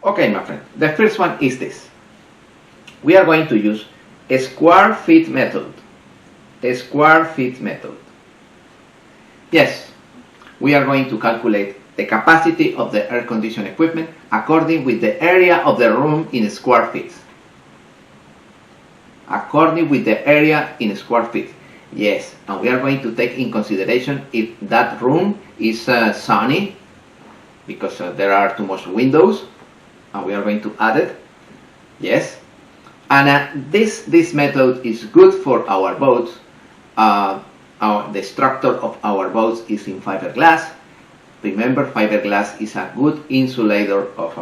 Okay, my friend, the first one is this. We are going to use a square feet method. A square feet method. Yes, we are going to calculate the capacity of the air conditioning equipment according with the area of the room in square feet. According with the area in square feet. Yes, and we are going to take in consideration if that room is sunny, because there are too much windows, and we are going to add it. Yes, and this method is good for our boats. The structure of our boats is in fiberglass. Remember, fiberglass is a good insulator of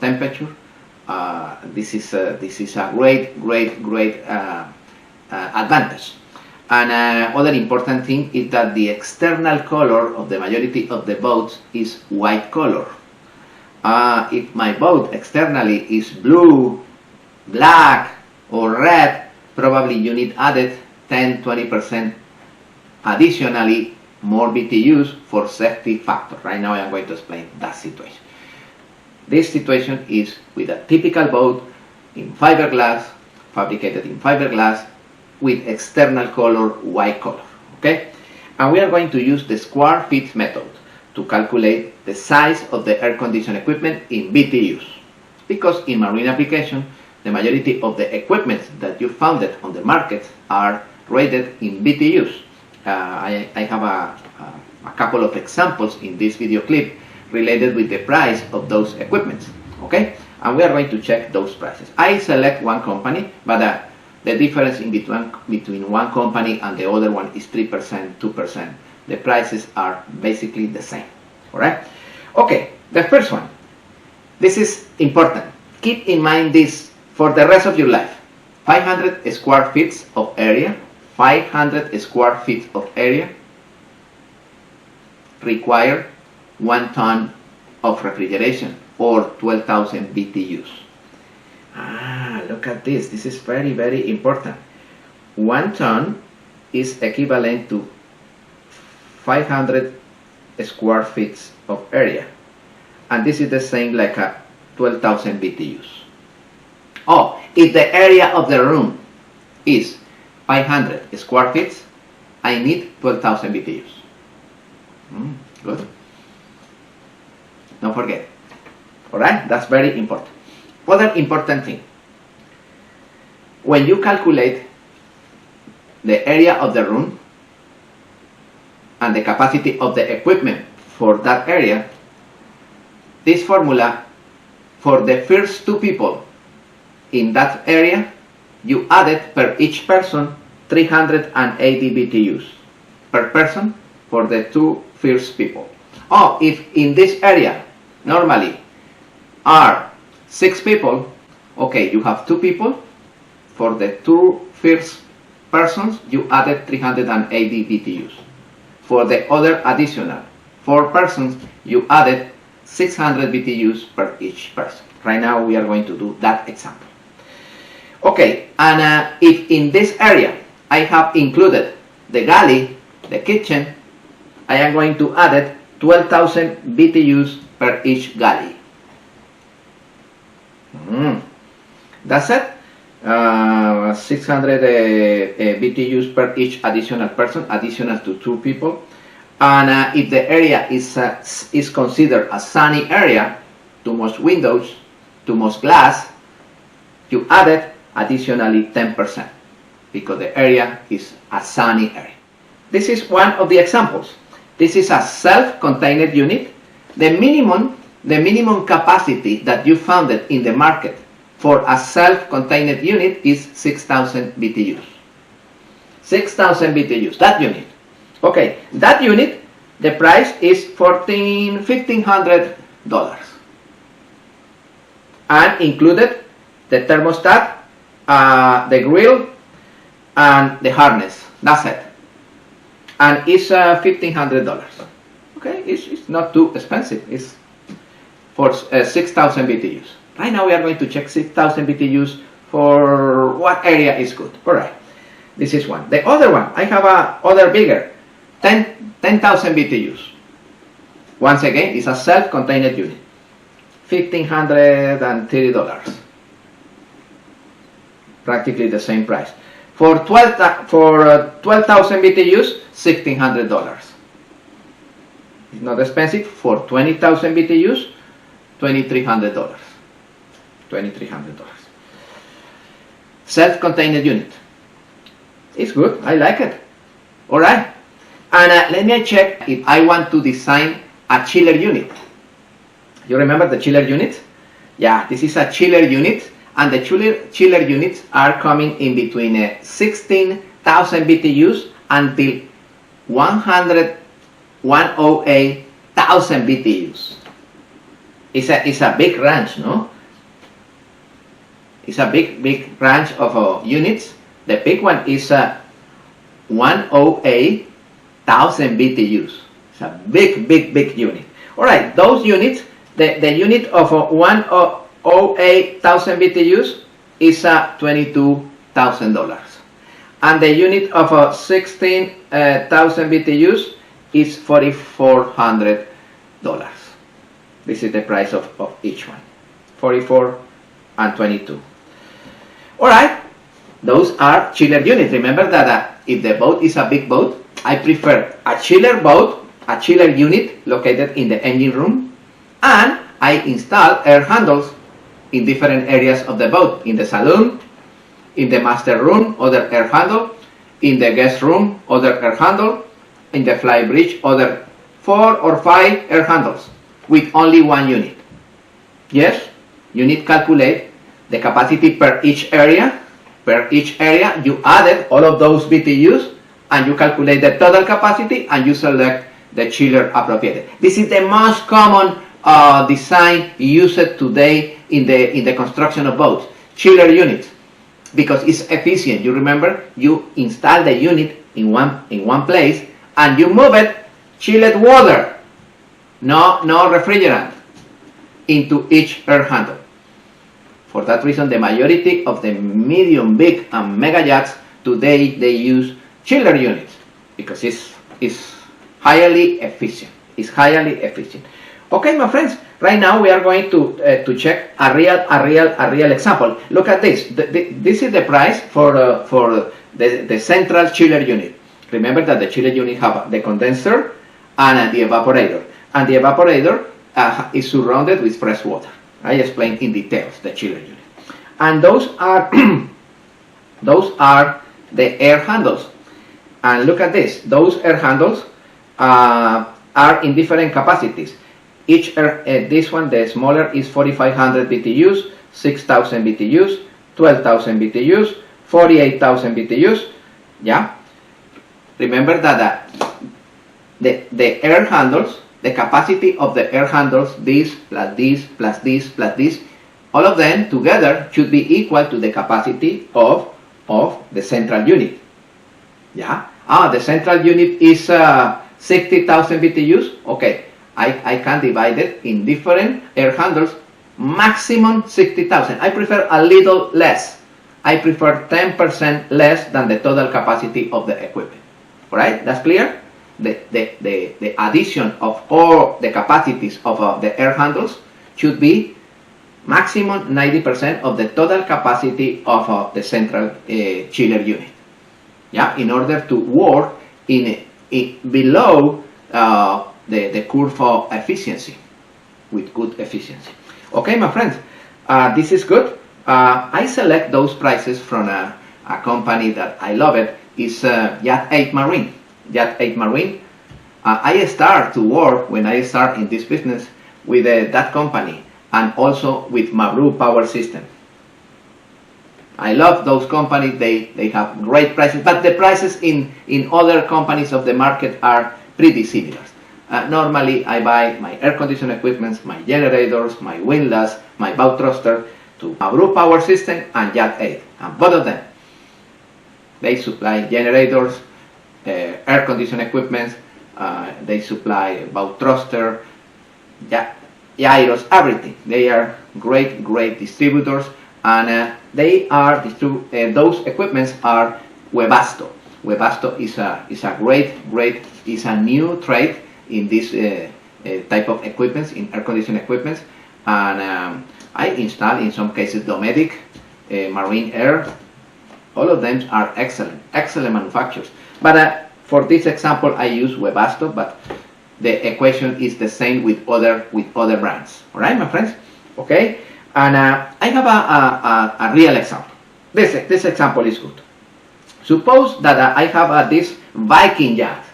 temperature. This is a great advantage. And other important thing is that the external color of the majority of the boats is white color. If my boat externally is blue, black, or red, probably you need added 10-20% additionally more BTUs for safety factor. Right now I am going to explain that situation. This situation is with a typical boat in fiberglass, fabricated in fiberglass, with external color white color. Okay, and we are going to use the square feet method to calculate the size of the air conditioning equipment in BTUs, because in marine application the majority of the equipment that you found on the market are rated in BTUs. I have a couple of examples in this video clip related with the price of those equipments. Okay, and we are going to check those prices. I select one company, but the difference in between one company and the other one is 3%, 2%. The prices are basically the same. Alright? Okay, the first one. This is important. Keep in mind this for the rest of your life. 500 square feet of area. 500 square feet of area require 1 ton of refrigeration, or 12,000 BTUs. Look at this. This is very important. 1 ton is equivalent to 500 square feet of area, and this is the same like a 12,000 BTUs. Oh, if the area of the room is 500 square feet, I need 12,000 BTUs. Good. Don't forget. Alright, that's very important. Other important thing. When you calculate the area of the room and the capacity of the equipment for that area, this formula for the first 2 people in that area, you added per each person 380 BTUs per person for the 2 first people. Oh, if in this area normally are 6 people, okay, you have 2 people. For the 2 first persons, you added 380 BTUs. For the other additional 4 persons, you added 600 BTUs per each person. Right now we are going to do that example. Okay, and if in this area I have included the galley, the kitchen, I am going to add 12,000 BTUs per each galley. That's it. 600 BTUs per each additional person, additional to 2 people. And if the area is considered a sunny area, too much windows, too much glass, you added additionally 10%, because the area is a sunny area. This is one of the examples. This is a self-contained unit. The minimum capacity that you found in the market for a self-contained unit is 6,000 BTUs. 6,000 BTUs, that unit. Okay, that unit, the price is $1,500. And included the thermostat, the grill, and the harness. That's it. And it's $1,500. Okay, it's not too expensive. It's for 6,000 BTUs. Right now we are going to check 6,000 BTUs for what area is good. Alright, this is one. The other one, I have a other bigger, 10,000 BTUs. Once again, it's a self-contained unit. $1,530. Practically the same price. For 12,000 BTUs, $1,600. It's not expensive. For 20,000 BTUs, $2,300. $2,300. Self-contained unit. It's good. I like it. All right. And let me check if I want to design a chiller unit. You remember the chiller unit? Yeah, this is a chiller unit, and the chiller units are coming in between 16,000 BTUs until 108,000 BTUs. It's a big range, no? It's a big range of units. The big one is 108,000 BTUs. It's a big unit. All right, those units, the unit of 108,000 BTUs is $22,000, and the unit of 16,000 BTUs is $4,400. This is the price of each one, 44 and 22. All right, those are chiller units. Remember that if the boat is a big boat, I prefer a chiller boat, a chiller unit located in the engine room, and I install air handles in different areas of the boat. In the saloon, in the master room, other air handle, in the guest room, other air handle, in the fly bridge, other 4 or 5 air handles with only one unit. Yes, you need to calculate the capacity per each area. Per each area, you added all of those BTUs, and you calculate the total capacity, and you select the chiller appropriate. This is the most common design used today in the construction of boats, chiller units, because it's efficient. You remember, you install the unit in one place, and you move it, chilled water, no refrigerant, into each air handle. For that reason, the majority of the medium, big, and mega yachts today, they use chiller units because it's highly efficient. It's highly efficient. Okay, my friends. Right now we are going to check a real example. Look at this. This is the price for the central chiller unit. Remember that the chiller unit have the condenser and the evaporator, and the evaporator is surrounded with fresh water. I explained in details the chiller unit, and those are the air handles. And look at this. Those air handles are in different capacities. Each this one, the smaller, is 4,500 BTUs, 6,000 BTUs, 12,000 BTUs, 48,000 BTUs. Yeah. Remember that the air handles, the capacity of the air handles, this plus this plus this plus this, all of them together should be equal to the capacity of the central unit. Yeah. The central unit is 60,000 BTUs. Okay. I can divide it in different air handles, maximum 60,000. I prefer a little less. I prefer 10% less than the total capacity of the equipment. All right, that's clear? The addition of all the capacities of the air handles should be maximum 90% of the total capacity of the central chiller unit. Yeah, in order to work below the curve of efficiency, with good efficiency. Okay, my friends, this is good. I select those prices from a company that I love it. It's Yacht 8 Marine. Yacht 8 Marine. I start to work when I start in this business with that company, and also with Mabru Power System. I love those companies. They have great prices, but the prices in other companies of the market are pretty similar. Normally, I buy my air conditioning equipment, my generators, my windlass, my bow thruster to Mabru Power System and Yacht 8. And both of them, they supply generators, air conditioning equipment, they supply bow thruster, gyros, everything. They are great distributors, and they are those equipments are Webasto. Webasto is a great is a new trade in this type of equipment, in air conditioning equipment, and I installed in some cases Domedic, Marine Air. All of them are excellent manufacturers. But for this example, I use Webasto, but the equation is the same with other brands. All right, my friends. Okay, and I have a real example. This example is good. Suppose that I have this Viking yacht.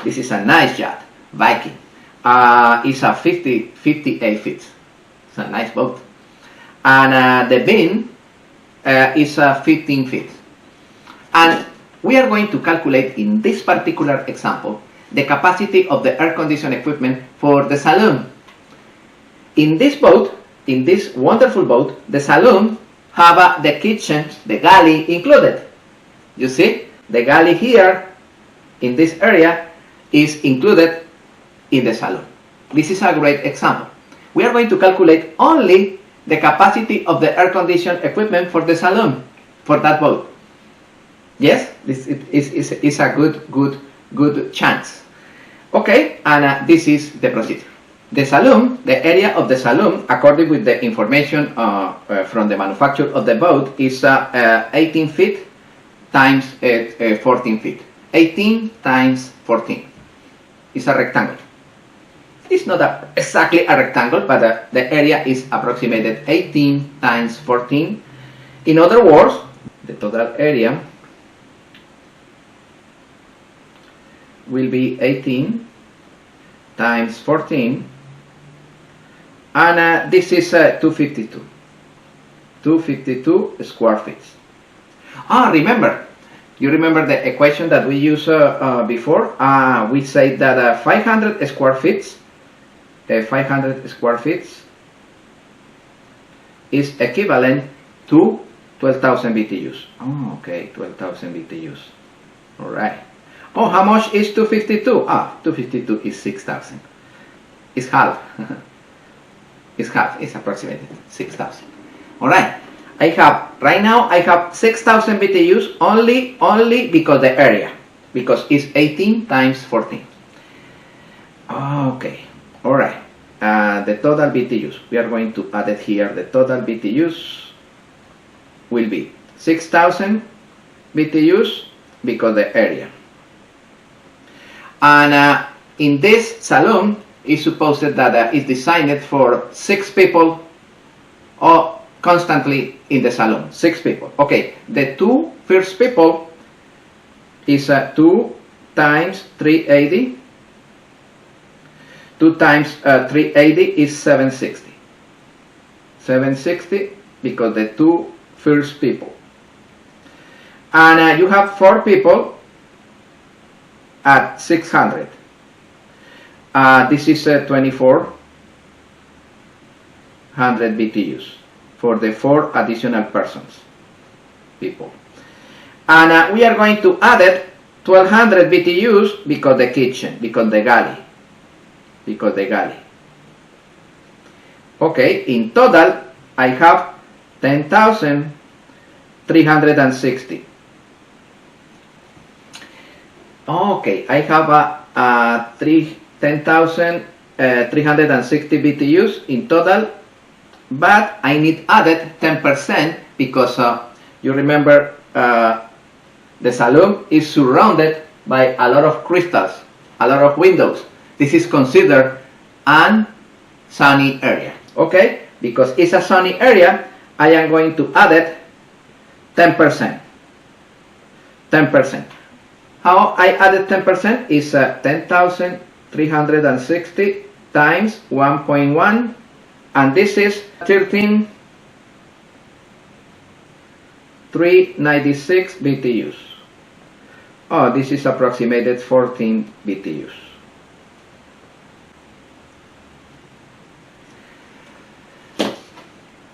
This is a nice yacht, Viking. It's a 58 feet. It's a nice boat. And the bin is 15 feet. And we are going to calculate in this particular example the capacity of the air conditioning equipment for the saloon. In this boat, in this wonderful boat, the saloon have the kitchen, the galley included. You see, the galley here in this area is included in the saloon. This is a great example. We are going to calculate only the capacity of the air conditioning equipment for the saloon, for that boat. Yes, this is a good chance. Okay, and this is the procedure. The saloon, the area of the saloon, according with the information from the manufacturer of the boat, is 18 feet times 14 feet. 18 times 14. It's a rectangle. It's not exactly a rectangle, but the area is approximated 18 times 14. In other words, the total area will be 18 times 14, and this is 252 square feet. Remember, you remember the equation that we used before? We say that 500 square feet is equivalent to 12,000 BTUs. Okay, 12,000 BTUs. All right. How much is 252? 252 is 6,000. It's half. It's half. It's approximated 6,000. All right. Right now I have 6,000 BTUs only because the area, because it's 18 times 14. Okay. All right. The total BTUs. We are going to add it here. The total BTUs will be 6,000 BTUs because the area. And in this saloon, it's supposed that it's designed for 6 people constantly in the saloon. 6 people. Okay, the 2 first people is 2 times 380. 2 times 380 is 760. 760 because the 2 first people. And you have 4 people at 600. This is 2,400 BTUs for the 4 additional persons, people. And we are going to add it 1,200 BTUs because the kitchen, because the galley. Okay, in total I have 10,360. Okay, I have 10,360 BTUs in total, but I need added 10% because you remember the saloon is surrounded by a lot of crystals, a lot of windows. This is considered a sunny area. Okay, because it's a sunny area, I am going to add it 10%. 10%. How I added 10% is 10,360 times 1.1, and this is 13,396 BTUs. This is approximated 14 BTUs.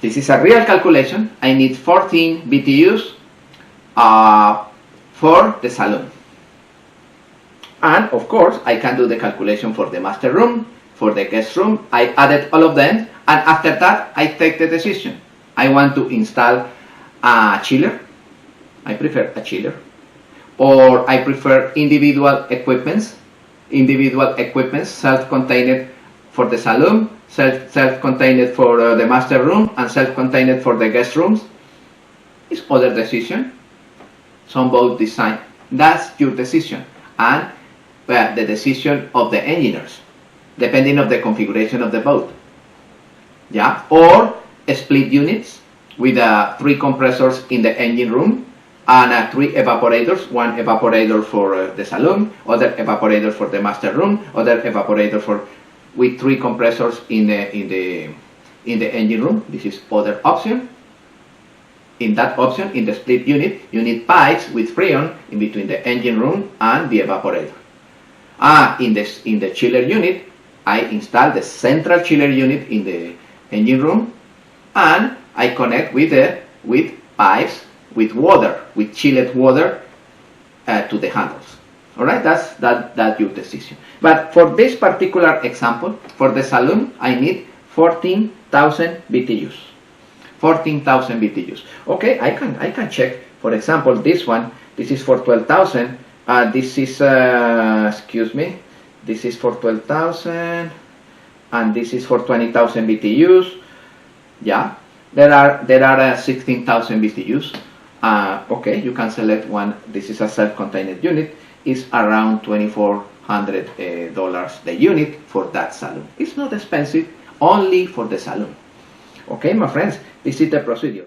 This is a real calculation. I need 14 BTUs for the saloon. And of course, I can do the calculation for the master room, for the guest room. I added all of them, and after that, I take the decision. I want to install a chiller. I prefer a chiller. Or I prefer individual equipments, self-contained for the saloon, self-contained for the master room, and self-contained for the guest rooms. It's other decision. Some boat design. That's your decision, and the decision of the engineers, depending on the configuration of the boat. Yeah, or split units with 3 compressors in the engine room and 3 evaporators, one evaporator for the saloon, other evaporator for the master room, other evaporator for with 3 compressors in the engine room. This is other option. In that option, in the split unit, you need pipes with freon in between the engine room and the evaporator. In the chiller unit, I install the central chiller unit in the engine room, and I connect with pipes with water, with chilled water to the handles. All right, that's your decision. But for this particular example, for the saloon, I need 14,000 BTUs. 14,000 BTUs. Okay, I can check. For example, this one. This is for 12,000. This is excuse me. This is for 12,000, and this is for 20,000 BTUs. Yeah, there are 16,000 BTUs. Okay, you can select one. This is a self-contained unit. It's around $2,400 the unit for that saloon. It's not expensive, only for the saloon. Okay, my friends, this is the procedure.